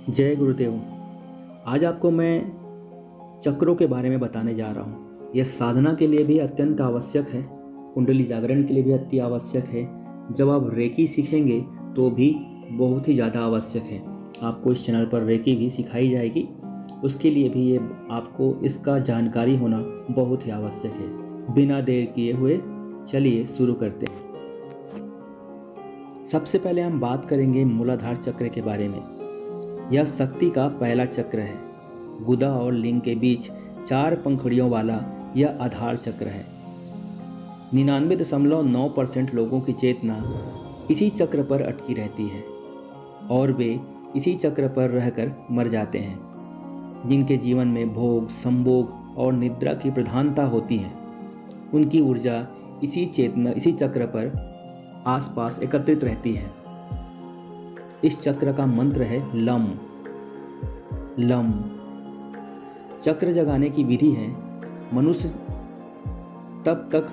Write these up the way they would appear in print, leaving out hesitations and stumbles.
जय गुरुदेव। आज आपको मैं चक्रों के बारे में बताने जा रहा हूँ। यह साधना के लिए भी अत्यंत आवश्यक है, कुंडली जागरण के लिए भी अति आवश्यक है। जब आप रेकी सीखेंगे तो भी बहुत ही ज़्यादा आवश्यक है। आपको इस चैनल पर रेकी भी सिखाई जाएगी, उसके लिए भी ये आपको इसका जानकारी होना बहुत ही आवश्यक है। बिना देर किए हुए चलिए शुरू करते हैं। सबसे पहले हम बात करेंगे मूलाधार चक्र के बारे में। यह शक्ति का पहला चक्र है। गुदा और लिंग के बीच 4 पंखुड़ियों वाला यह आधार चक्र है। 99.9% लोगों की चेतना इसी चक्र पर अटकी रहती है और वे इसी चक्र पर रहकर मर जाते हैं। जिनके जीवन में भोग, संभोग और निद्रा की प्रधानता होती है, उनकी ऊर्जा इसी चक्र पर आसपास एकत्रित रहती है। इस चक्र का मंत्र है लम। लम चक्र जगाने की विधि है। मनुष्य तब तक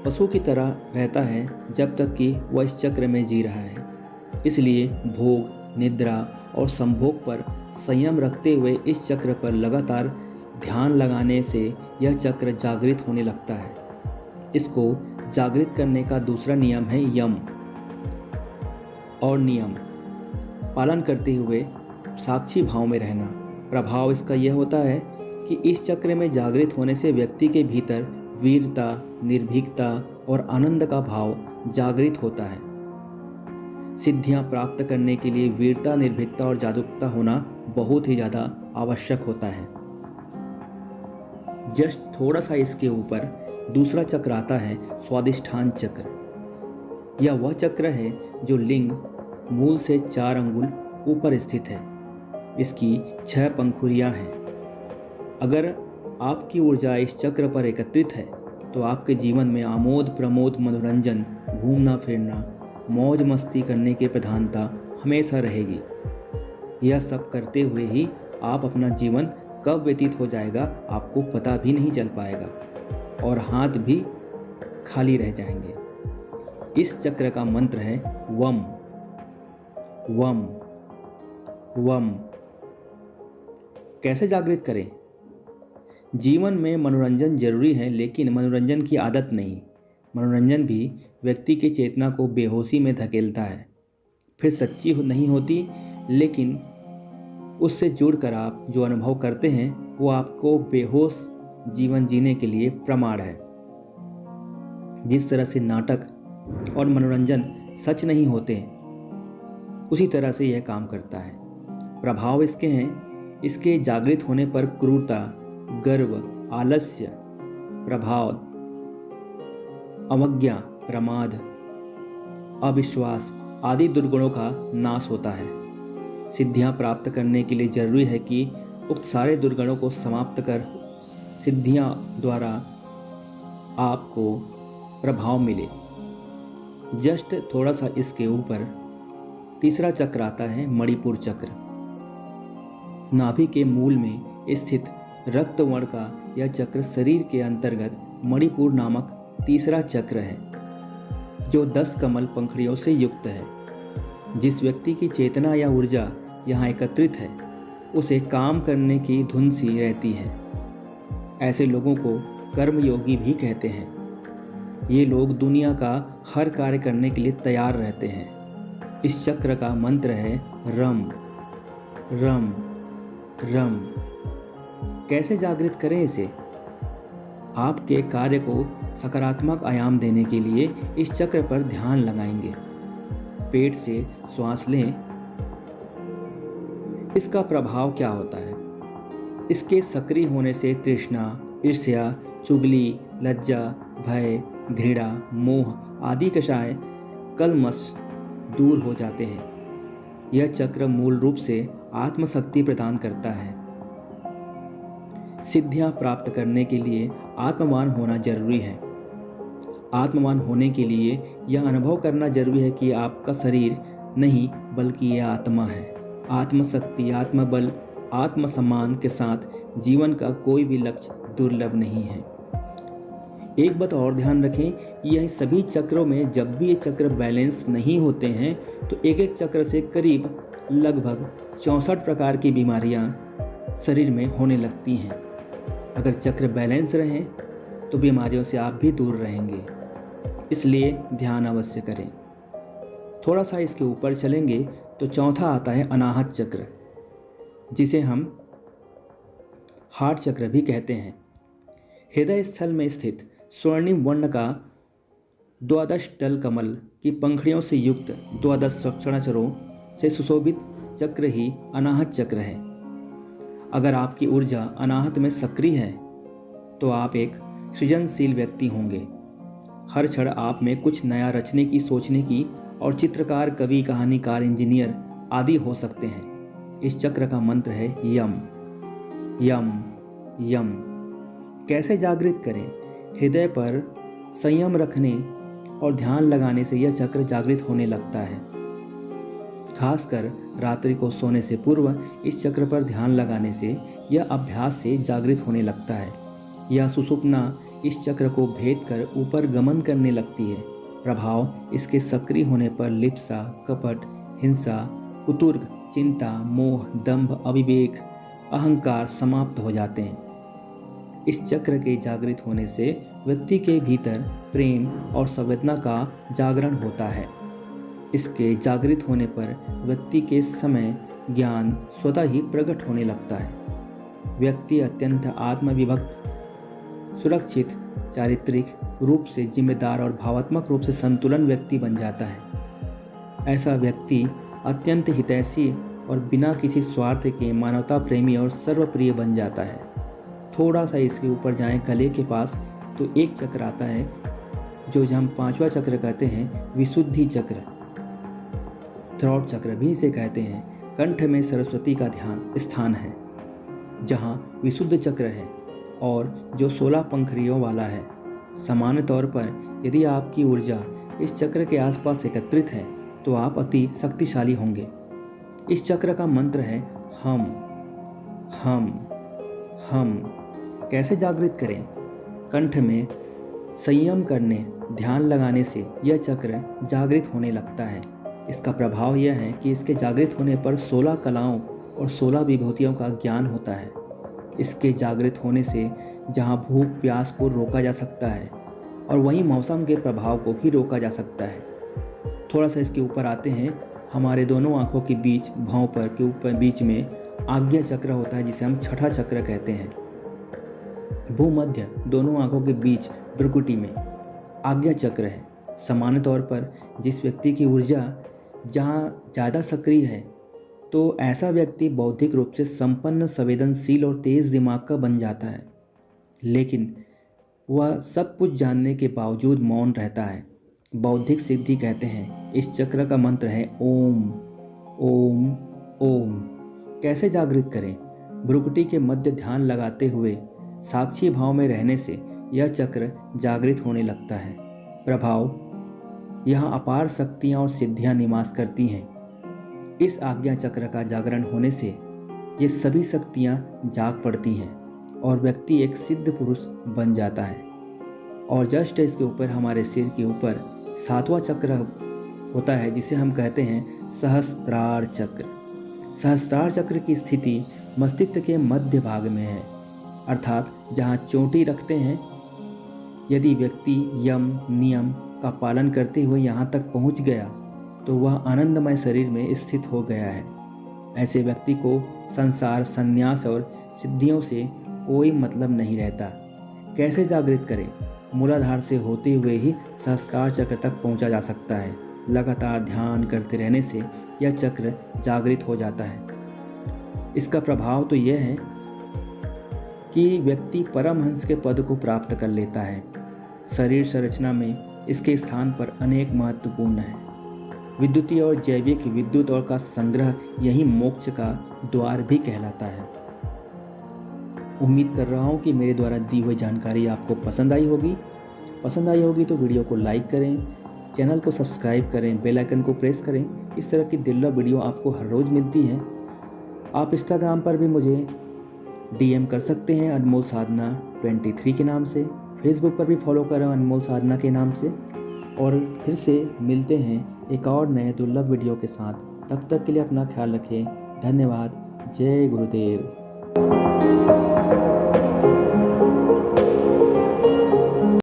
पशु की तरह रहता है जब तक कि वह इस चक्र में जी रहा है। इसलिए भोग, निद्रा और संभोग पर संयम रखते हुए इस चक्र पर लगातार ध्यान लगाने से यह चक्र जागृत होने लगता है। इसको जागृत करने का दूसरा नियम है यम और नियम पालन करते हुए साक्षी भाव में रहना। प्रभाव इसका यह होता है कि इस चक्र में जागृत होने से व्यक्ति के भीतर वीरता, निर्भीकता और आनंद का भाव जागृत होता है। सिद्धियां प्राप्त करने के लिए वीरता, निर्भीकता और जागरूकता होना बहुत ही ज़्यादा आवश्यक होता है। जस्ट थोड़ा सा इसके ऊपर दूसरा चक्र आता है स्वादिष्ठान चक्र। यह वह चक्र है जो लिंग मूल से 4 अंगुल ऊपर स्थित है। इसकी 6 पंखुड़ियां हैं। अगर आपकी ऊर्जा इस चक्र पर एकत्रित है तो आपके जीवन में आमोद प्रमोद, मनोरंजन, घूमना फिरना, मौज मस्ती करने की प्रधानता हमेशा रहेगी। यह सब करते हुए ही आप अपना जीवन कब व्यतीत हो जाएगा आपको पता भी नहीं चल पाएगा और हाथ भी खाली रह जाएंगे। इस चक्र का मंत्र है वम वम वम। कैसे जागृत करें? जीवन में मनोरंजन जरूरी है, लेकिन मनोरंजन की आदत नहीं। मनोरंजन भी व्यक्ति की चेतना को बेहोशी में धकेलता है, फिर सच्ची नहीं होती, लेकिन उससे जुड़कर आप जो अनुभव करते हैं वो आपको बेहोश जीवन जीने के लिए प्रमाण है। जिस तरह से नाटक और मनोरंजन सच नहीं होते, उसी तरह से यह काम करता है। प्रभाव इसके हैं, इसके जागृत होने पर क्रूरता, गर्व, आलस्य, प्रभाव, अवज्ञा, प्रमाद, अविश्वास आदि दुर्गुणों का नाश होता है। सिद्धियां प्राप्त करने के लिए जरूरी है कि उक्त सारे दुर्गुणों को समाप्त कर सिद्धियां द्वारा आपको प्रभाव मिले। जस्ट थोड़ा सा इसके ऊपर तीसरा चक्र आता है मणिपुर चक्र। नाभि के मूल में स्थित रक्त वर्ण का यह चक्र शरीर के अंतर्गत मणिपुर नामक तीसरा चक्र है, जो 10 कमल पंखुड़ियों से युक्त है। जिस व्यक्ति की चेतना या ऊर्जा यहाँ एकत्रित है उसे काम करने की धुन सी रहती है। ऐसे लोगों को कर्मयोगी भी कहते हैं। ये लोग दुनिया का हर कार्य करने के लिए तैयार रहते हैं। इस चक्र का मंत्र है रम रम रम। कैसे जागृत करें इसे? आपके कार्य को सकारात्मक आयाम देने के लिए इस चक्र पर ध्यान लगाएंगे। पेट से श्वास लें। इसका प्रभाव क्या होता है? इसके सक्रिय होने से तृष्णा, ईर्ष्या, चुगली, लज्जा, भय, घृणा, मोह आदि कषाय, कलमश दूर हो जाते हैं। यह चक्र मूल रूप से आत्मशक्ति प्रदान करता है। सिद्धियां प्राप्त करने के लिए आत्मवान होना जरूरी है। आत्मवान होने के लिए यह अनुभव करना जरूरी है कि आपका शरीर नहीं बल्कि यह आत्मा है। आत्मशक्ति, आत्मबल, आत्मसम्मान के साथ जीवन का कोई भी लक्ष्य दुर्लभ नहीं है। एक बात और ध्यान रखें, यह सभी चक्रों में जब भी ये चक्र बैलेंस नहीं होते हैं तो एक एक चक्र से करीब लगभग 64 प्रकार की बीमारियां शरीर में होने लगती हैं। अगर चक्र बैलेंस रहें तो बीमारियों से आप भी दूर रहेंगे, इसलिए ध्यान अवश्य करें। थोड़ा सा इसके ऊपर चलेंगे तो चौथा आता है अनाहत चक्र, जिसे हम हार्ट चक्र भी कहते हैं। हृदय स्थल में स्थित स्वर्णिम वर्ण का द्वादश दल कमल की पंखुड़ियों से युक्त 12 क्षणाचरों से सुशोभित चक्र ही अनाहत चक्र है। अगर आपकी ऊर्जा अनाहत में सक्रिय है तो आप एक सृजनशील व्यक्ति होंगे। हर क्षण आप में कुछ नया रचने की, सोचने की और चित्रकार, कवि, कहानीकार, इंजीनियर आदि हो सकते हैं। इस चक्र का मंत्र है यम यम यम। कैसे जागृत करें? हृदय पर संयम रखने और ध्यान लगाने से यह चक्र जागृत होने लगता है। खासकर रात्रि को सोने से पूर्व इस चक्र पर ध्यान लगाने से यह अभ्यास से जागृत होने लगता है। यह सुषुप्ना इस चक्र को भेद कर ऊपर गमन करने लगती है। प्रभाव इसके सक्रिय होने पर लिप्सा, कपट, हिंसा, कुतुर्क, चिंता, मोह, दंभ, अविवेक, अहंकार समाप्त हो जाते हैं। इस चक्र के जागृत होने से व्यक्ति के भीतर प्रेम और संवेदना का जागरण होता है। इसके जागृत होने पर व्यक्ति के समय ज्ञान स्वतः ही प्रकट होने लगता है। व्यक्ति अत्यंत आत्मविभक्त, सुरक्षित, चारित्रिक रूप से जिम्मेदार और भावात्मक रूप से संतुलन व्यक्ति बन जाता है। ऐसा व्यक्ति अत्यंत हितैषी और बिना किसी स्वार्थ के मानवता प्रेमी और सर्वप्रिय बन जाता है। थोड़ा सा इसके ऊपर जाएं गले के पास तो एक चक्र आता है जो हम पांचवा चक्र कहते हैं विशुद्धि चक्र, थ्रोट चक्र भी इसे कहते हैं। कंठ में सरस्वती का ध्यान स्थान है जहाँ विशुद्ध चक्र है और जो 16 पंखुड़ियों वाला है। सामान्य तौर पर यदि आपकी ऊर्जा इस चक्र के आसपास एकत्रित है तो आप अति शक्तिशाली होंगे। इस चक्र का मंत्र है हम हम हम। कैसे जागृत करें? कंठ में संयम करने, ध्यान लगाने से यह चक्र जागृत होने लगता है। इसका प्रभाव यह है कि इसके जागृत होने पर 16 कलाओं और 16 विभूतियों का ज्ञान होता है। इसके जागृत होने से जहां भूख प्यास को रोका जा सकता है और वहीं मौसम के प्रभाव को भी रोका जा सकता है। थोड़ा सा इसके ऊपर आते हैं। हमारे दोनों आँखों के बीच, भौं पर के ऊपर बीच में आज्ञा चक्र होता है, जिसे हम छठा चक्र कहते हैं। भूमध्य दोनों आँखों के बीच भ्रुकुटी में आज्ञा चक्र है। सामान्य तौर पर जिस व्यक्ति की ऊर्जा जहाँ ज़्यादा सक्रिय है तो ऐसा व्यक्ति बौद्धिक रूप से संपन्न, संवेदनशील और तेज़ दिमाग का बन जाता है, लेकिन वह सब कुछ जानने के बावजूद मौन रहता है। बौद्धिक सिद्धि कहते हैं। इस चक्र का मंत्र है ओम ओम ओम। कैसे जागृत करें? भ्रुकुटी के मध्य ध्यान लगाते हुए साक्षी भाव में रहने से यह चक्र जागृत होने लगता है। प्रभाव यहाँ अपार शक्तियाँ और सिद्धियाँ निवास करती हैं। इस आज्ञा चक्र का जागरण होने से ये सभी शक्तियाँ जाग पड़ती हैं और व्यक्ति एक सिद्ध पुरुष बन जाता है। और जस्ट इसके ऊपर हमारे सिर के ऊपर 7वां चक्र होता है, जिसे हम कहते हैं सहस्त्रार चक्र। सहस्त्रार चक्र की स्थिति मस्तिष्क के मध्य भाग में है, अर्थात जहाँ चोटी रखते हैं। यदि व्यक्ति यम नियम का पालन करते हुए यहाँ तक पहुँच गया तो वह आनंदमय शरीर में स्थित हो गया है। ऐसे व्यक्ति को संसार, संन्यास और सिद्धियों से कोई मतलब नहीं रहता। कैसे जागृत करें? मूलाधार से होते हुए ही सहस्त्रार चक्र तक पहुँचा जा सकता है। लगातार ध्यान करते रहने से यह चक्र जागृत हो जाता है। इसका प्रभाव तो यह है कि व्यक्ति परमहंस के पद को प्राप्त कर लेता है। शरीर संरचना में इसके स्थान पर अनेक महत्वपूर्ण है। विद्युतीय और जैविक विद्युत और का संग्रह यही मोक्ष का द्वार भी कहलाता है। उम्मीद कर रहा हूँ कि मेरे द्वारा दी हुई जानकारी आपको पसंद आई होगी तो वीडियो को लाइक करें, चैनल को सब्सक्राइब करें, बेल आइकन को प्रेस करें। इस तरह की दुर्लभ वीडियो आपको हर रोज़ मिलती हैं। आप इंस्टाग्राम पर भी मुझे DM कर सकते हैं अनमोल साधना 23 के नाम से। फेसबुक पर भी फॉलो करें अनमोल साधना के नाम से। और फिर से मिलते हैं एक और नए दुर्लभ वीडियो के साथ। तब तक के लिए अपना ख्याल रखें। धन्यवाद। जय गुरुदेव।